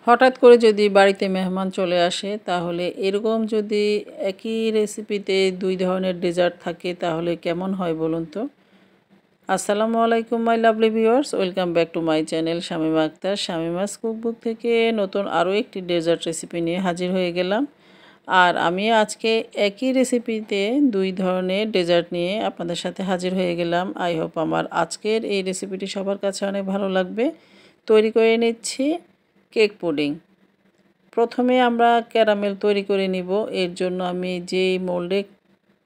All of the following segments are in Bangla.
হঠাৎ করে যদি বাড়িতে মেহমান চলে আসে তাহলে এরকম যদি একই রেসিপিতে দুই ধরনের ডেজার্ট থাকে তাহলে কেমন হয় বলুন তো। আসসালামু আলাইকুম my lovely viewers, welcome back to my channel Shamima Akter. Shamima's cookbook থেকে নতুন আরও একটি ডেজার্ট রেসিপি নিয়ে হাজির হয়ে গেলাম। আর আমি আজকে একই রেসিপিতে দুই ধরনের ডেজার্ট নিয়ে আপনাদের সাথে হাজির হয়ে গেলাম। আই হোপ আমার আজকের এই রেসিপিটি সবার কাছে অনেক ভালো লাগবে। তৈরি করে নিচ্ছি কেক পুডিং। প্রথমে আমরা ক্যারামেল তৈরি করে নিব। এর জন্য আমি যেই মোল্ডে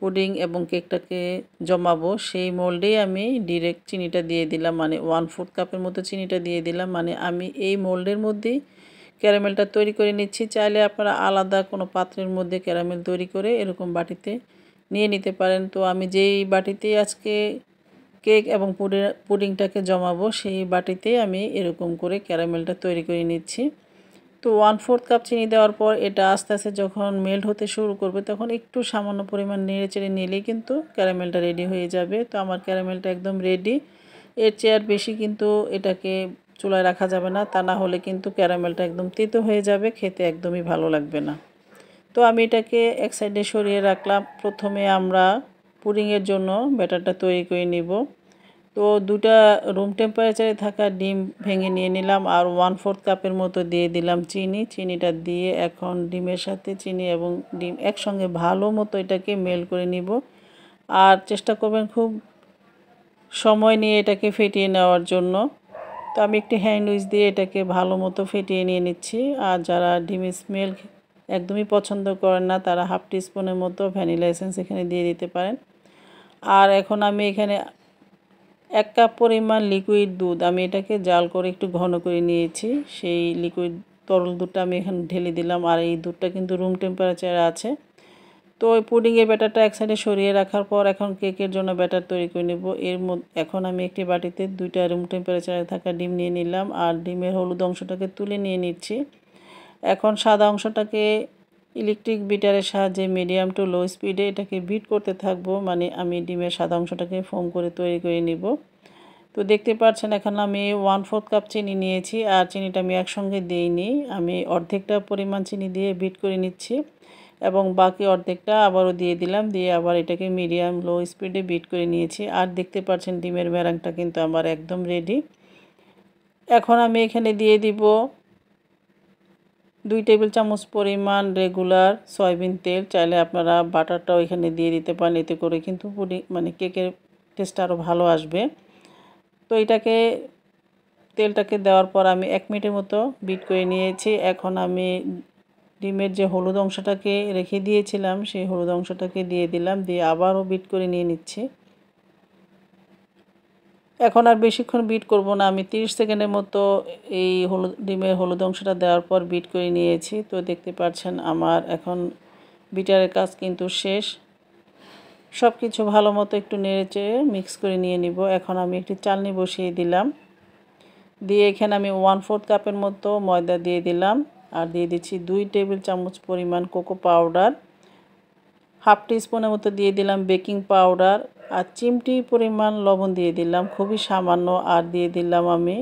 পুডিং এবং কেকটাকে জমাবো সেই মোল্ডেই আমি ডিরেক্ট চিনিটা দিয়ে দিলাম, মানে 1/4 কাপের মতো চিনিটা দিয়ে দিলাম। মানে আমি এই মোল্ডের মধ্যেই ক্যারামেলটা তৈরি করে নিচ্ছি। চাইলে আপনারা আলাদা কোনো পাত্রের মধ্যে ক্যারামেল তৈরি করে এরকম বাটিতে নিয়ে নিতে পারেন। তো আমি যেই বাটিতে আজকে কেক এবং পুডিংটাকে জমাবো সেই বাটিতে আমি এরকম করে ক্যারামেলটা তৈরি করে নিচ্ছি। তো 1/4 কাপ চিনি দেওয়ার পর এটা আস্তে আস্তে যখন মেল্ট হতে শুরু করবে তখন একটু সামান্য পরিমাণ নেড়ে চেড়ে নিলেই কিন্তু ক্যারামেলটা রেডি হয়ে যাবে। তো আমার ক্যারামেলটা একদম রেডি। এর চেয়ে আর বেশি কিন্তু এটাকে চুলায় রাখা যাবে না, তা না হলে কিন্তু ক্যারামেলটা একদম তেতো হয়ে যাবে, খেতে একদমই ভালো লাগবে না। তো আমি এটাকে এক সাইডে সরিয়ে রাখলাম। প্রথমে আমরা পুডিংয়ের জন্য ব্যাটারটা তৈরি করে নিব। তো দুটা রুম টেম্পারেচারে থাকা ডিম ভেঙে নিয়ে নিলাম আর 1/4 কাপের মতো দিয়ে দিলাম চিনিটা দিয়ে এখন ডিমের সাথে চিনি এবং ডিম একসঙ্গে ভালো মতো এটাকে মেল্ট করে নিব। আর চেষ্টা করবেন খুব সময় নিয়ে এটাকে ফেটিয়ে নেওয়ার জন্য। তো আমি একটি হ্যান্ড উইচ দিয়ে এটাকে ভালো মতো ফেটিয়ে নিয়ে নিচ্ছি। আর যারা ডিমের স্মেল একদমই পছন্দ করেন না তারা 1/2 টিস্পুনের মতো ভ্যানিলা এসেন্স এখানে দিয়ে দিতে পারেন। আর এখন আমি এখানে 1 কাপ পরিমাণ লিকুইড দুধ আমি এটাকে জাল করে একটু ঘন করে নিয়েছি। সেই লিকুইড তরল দুধটা আমি এখানে ঢেলে দিলাম। আর এই দুধটা কিন্তু রুম টেম্পারেচারে আছে। তো ওই পুডিংয়ের ব্যাটারটা এক সাইডে সরিয়ে রাখার পর এখন কেকের জন্য ব্যাটার তৈরি করে নেব। এখন আমি একটি বাটিতে 2টা রুম টেম্পারেচারে থাকা ডিম নিয়ে নিলাম আর ডিমের হলুদ অংশটাকে তুলে নিয়ে নিচ্ছি। এখন সাদা অংশটাকে ইলেকট্রিক বিটারের সাহায্যে মিডিয়াম টু লো স্পিডে এটাকে বিট করতে থাকবো। মানে আমি ডিমের সাদা অংশটাকে ফোম করে তৈরি করে নিব। তো দেখতে পাচ্ছেন এখন আমি 1/4 কাপ চিনি নিয়েছি আর চিনিটা আমি একসঙ্গে দিইনি, আমি অর্ধেকটা পরিমাণ চিনি দিয়ে বিট করে নিচ্ছি এবং বাকি অর্ধেকটা আবারও দিয়ে দিলাম, দিয়ে আবার এটাকে মিডিয়াম লো স্পিডে বিট করে নিয়েছি। আর দেখতে পাচ্ছেন ডিমের মেরাংটা কিন্তু আমার একদম রেডি। এখন আমি এখানে দিয়ে দিব 2 টেবিল চামচ পরিমাণ রেগুলার সয়াবিন তেল। চাইলে আপনারা বাটারটাও এখানে দিয়ে দিতে পারেন, এতে করে কিন্তু মানে কেকের টেস্ট আরও ভালো আসবে। তো এটাকে তেলটাকে দেওয়ার পর আমি 1 মিনিটের মতো বিট করে নিয়েছি। এখন আমি ডিমের যে হলুদ অংশটাকে রেখে দিয়েছিলাম সেই হলুদ অংশটাকে দিয়ে দিলাম, দিয়ে আবারও বিট করে নিয়ে নিচ্ছি। এখন আর বেশিক্ষণ বিট করব না, আমি 30 সেকেন্ডের মতো এই ডিমের হলুদ অংশটা দেওয়ার পর বিট করে নিয়েছি। তো দেখতে পাচ্ছেন আমার এখন বিটারের কাজ কিন্তু শেষ। সব কিছু ভালো মতো একটু নেড়েচেড়ে মিক্স করে নিয়ে নিব। এখন আমি একটি চালনি বসিয়ে দিলাম, দিয়ে এখানে আমি 1/4 কাপের মতো ময়দা দিয়ে দিলাম আর দিয়ে দিচ্ছি 2 টেবিল চামচ পরিমাণ কোকো পাউডার, 1/2 টিস্পুনের মতো দিয়ে দিলাম বেকিং পাউডার আর চিমটি পরিমাণ লবণ দিয়ে দিলাম, খুবই সামান্য। আর দিয়ে দিলাম আমি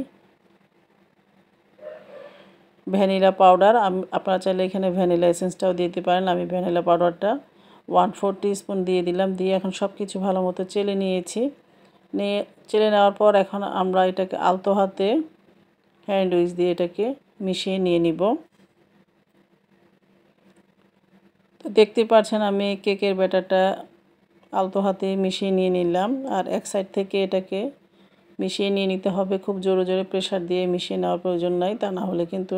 ভ্যানিলা পাউডার। আপনারা চাইলে এখানে ভ্যানিলা এসেন্সটাও দিতে পারেন। আমি ভ্যানিলা পাউডারটা 1/4 টিস্পুন দিয়ে দিলাম, দিয়ে এখন সব কিছু ভালো মতো চেলে নিয়েছি। চেলে নেওয়ার পর এখন আমরা এটাকে আলতো হাতে হ্যান্ড উইচ দিয়ে এটাকে মিশিয়ে নিয়ে নিব। তো দেখতে পাচ্ছেন আমি কেকের ব্যাটারটা আলতো হাতে মিশিয়ে নিয়ে নিলাম। আর এক সাইড থেকে এটাকে মিশিয়ে নিয়ে নিতে হবে, খুব জোরে জোরে প্রেসার দিয়ে মিশিয়ে নেওয়ার প্রয়োজন নাই, তা না হলে কিন্তু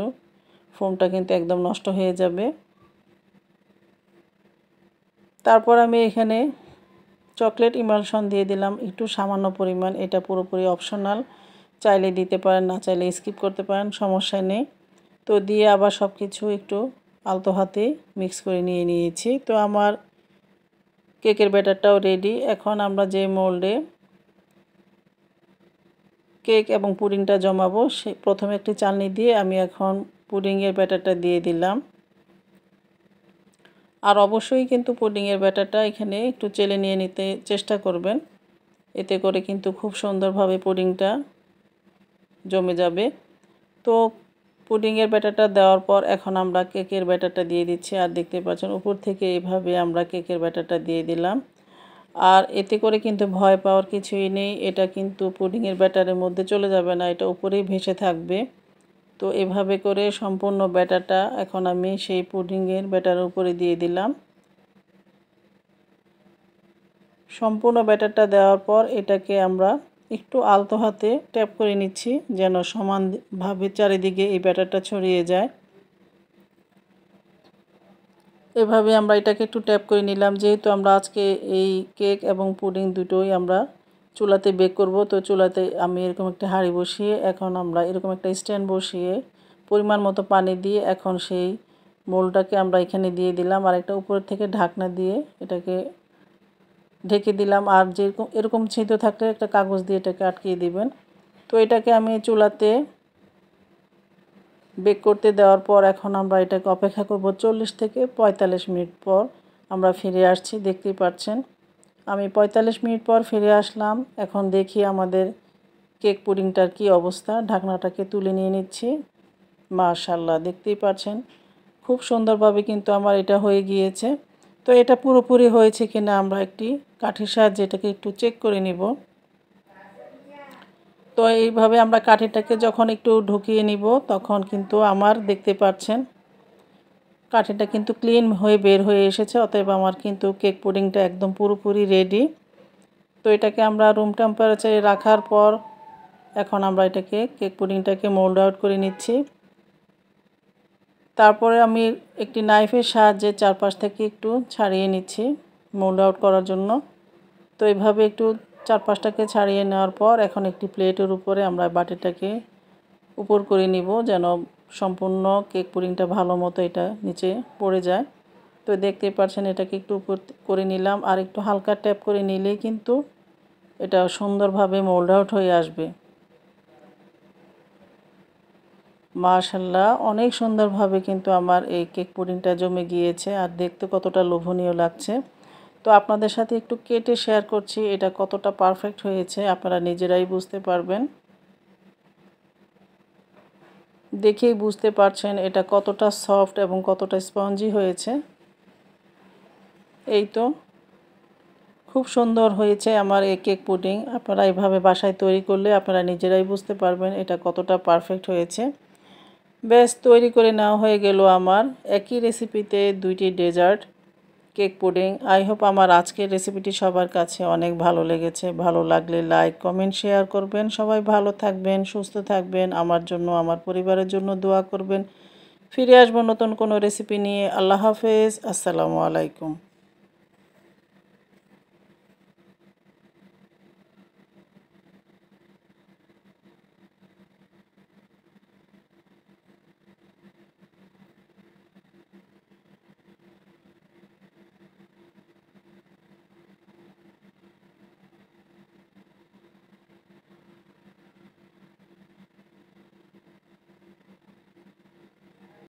ফোমটা কিন্তু একদম নষ্ট হয়ে যাবে। তারপর আমি এখানে চকলেট ইমালশন দিয়ে দিলাম একটু সামান্য পরিমাণ, এটা পুরোপুরি অপশনাল, চাইলে দিতে পারেন, না চাইলে স্কিপ করতে পারেন, সমস্যা নেই। তো দিয়ে আবার সব কিছু একটু আলতো হাতে মিক্স করে নিয়ে নিয়েছি। তো আমার কেকের ব্যাটারটাও রেডি। এখন আমরা যে মোল্ডে কেক এবং পুডিংটা জমাবো প্রথমে একটি চালনি দিয়ে আমি এখন পুডিংয়ের ব্যাটারটা দিয়ে দিলাম। আর অবশ্যই কিন্তু পুডিংয়ের ব্যাটারটা এখানে একটু চেলে নিয়ে নিতে চেষ্টা করবেন, এতে করে কিন্তু খুব সুন্দরভাবে পুডিংটা জমে যাবে। তো পুডিংয়ের ব্যাটারটা দেওয়ার পর এখন আমরা কেকের ব্যাটারটা দিয়ে দিচ্ছি। আর দেখতে পাচ্ছেন উপর থেকে এইভাবে আমরা কেকের ব্যাটারটা দিয়ে দিলাম। আর এতে করে কিন্তু ভয় পাওয়ার কিছুই নেই, এটা কিন্তু পুডিংয়ের ব্যাটারের মধ্যে চলে যাবে না, এটা উপরেই ভেসে থাকবে। তো এভাবে করে সম্পূর্ণ ব্যাটারটা এখন আমি সেই পুডিংয়ের ব্যাটারের উপরে দিয়ে দিলাম। সম্পূর্ণ ব্যাটারটা দেওয়ার পর এটাকে আমরা একটু আলতো হাতে ট্যাপ করে নিচ্ছি যেন সমানভাবে চারিদিকে এই ব্যাটারটা ছড়িয়ে যায়। এভাবে আমরা এটাকে একটু ট্যাপ করে নিলাম। যেহেতু আমরা আজকে এই কেক এবং পুডিং দুটোই আমরা চুলাতে বেক করব, তো চুলাতে আমি এরকম একটা হাঁড়ি বসিয়ে এখন আমরা এরকম একটা স্ট্যান্ড বসিয়ে পরিমাণ মতো পানি দিয়ে এখন সেই মোলটাকে আমরা এখানে দিয়ে দিলাম। আর একটা উপর থেকে ঢাকনা দিয়ে এটাকে ঢেকে দিলাম। আর যেরকম এরকম ছিদ্র থাকলে একটা কাগজ দিয়ে এটাকে আটকিয়ে দিবেন। তো এটাকে আমি চুলাতে বেক করতে দেওয়ার পর এখন আমরা এটাকে অপেক্ষা করব 40 থেকে 45 মিনিট পর আমরা ফিরে আসছি। দেখতেই পাচ্ছেন আমি 45 মিনিট পর ফিরে আসলাম। এখন দেখি আমাদের কেক পুডিংটার কি অবস্থা। ঢাকনাটাকে তুলে নিয়ে নিচ্ছি। মাশাআল্লাহ, দেখতেই পাচ্ছেন খুব সুন্দরভাবে কিন্তু আমার এটা হয়ে গিয়েছে। তো এটা পুরোপুরি হয়েছে কিনা আমরা একটি কাঠির সাহায্যে এটাকে একটু চেক করে নিব। তো এইভাবে আমরা কাঠিটাকে যখন একটু ঢুকিয়ে নিব তখন কিন্তু আমার দেখতে পাচ্ছেন কাঠিটা কিন্তু ক্লিন হয়ে বের হয়ে এসেছে। অতএব আমার কিন্তু কেক পুডিংটা একদম পুরোপুরি রেডি। তো এটাকে আমরা রুম টেম্পারেচারে রাখার পর এখন আমরা এটাকে কেক পুডিংটাকে মোল্ড আউট করে নিচ্ছি। তারপরে আমি একটি নাইফের সাহায্যে চারপাশ থেকে একটু ছাড়িয়ে নিচ্ছি মোল্ড আউট করার জন্য। তো এইভাবে একটু চারপাশটাকে ছাড়িয়ে নেওয়ার পর এখন একটি প্লেটের উপরে আমরা বাটিটাকে উপর করে নিব যেন সম্পূর্ণ কেক পুডিংটা ভালো মতো এটা নিচে পড়ে যায়। তো দেখতেই পাচ্ছেন এটাকে একটু উপর করে নিলাম। আর একটু হালকা ট্যাপ করে নিলেই কিন্তু এটা সুন্দরভাবে মোল্ড আউট হয়ে আসবে। মাশাআল্লাহ, অনেক সুন্দরভাবে কিন্তু আমার এই কেক পুডিংটা জমে গিয়েছে আর দেখতে কতটা লোভনীয় লাগছে। তো আপনাদের সাথে একটু কেটে শেয়ার করছি এটা কতটা পারফেক্ট হয়েছে, আপনারা নিজেরাই বুঝতে পারবেন। দেখেই বুঝতে পারছেন এটা কতটা সফট এবং কতটা স্পঞ্জি হয়েছে। এই তো খুব সুন্দর হয়েছে আমার এই কেক পুডিং। আপনারা এইভাবে বাসায় তৈরি করলে আপনারা নিজেরাই বুঝতে পারবেন এটা কতটা পারফেক্ট হয়েছে। বেশ, তৈরি করে নেওয়া হয়ে গেল আমার একই রেসিপিতে দুইটি dessert cake pudding. I hope আমার আজকের রেসিপিটি সবার কাছে অনেক ভালো লেগেছে। ভালো লাগলে লাইক কমেন্ট শেয়ার করবেন। সবাই ভালো থাকবেন, সুস্থ থাকবেন, আমার জন্য আমার পরিবারের জন্য দোয়া করবেন। ফিরে আসবো নতুন কোনো রেসিপি নিয়ে। আল্লাহ হাফেজ, আসসালামু আলাইকুম।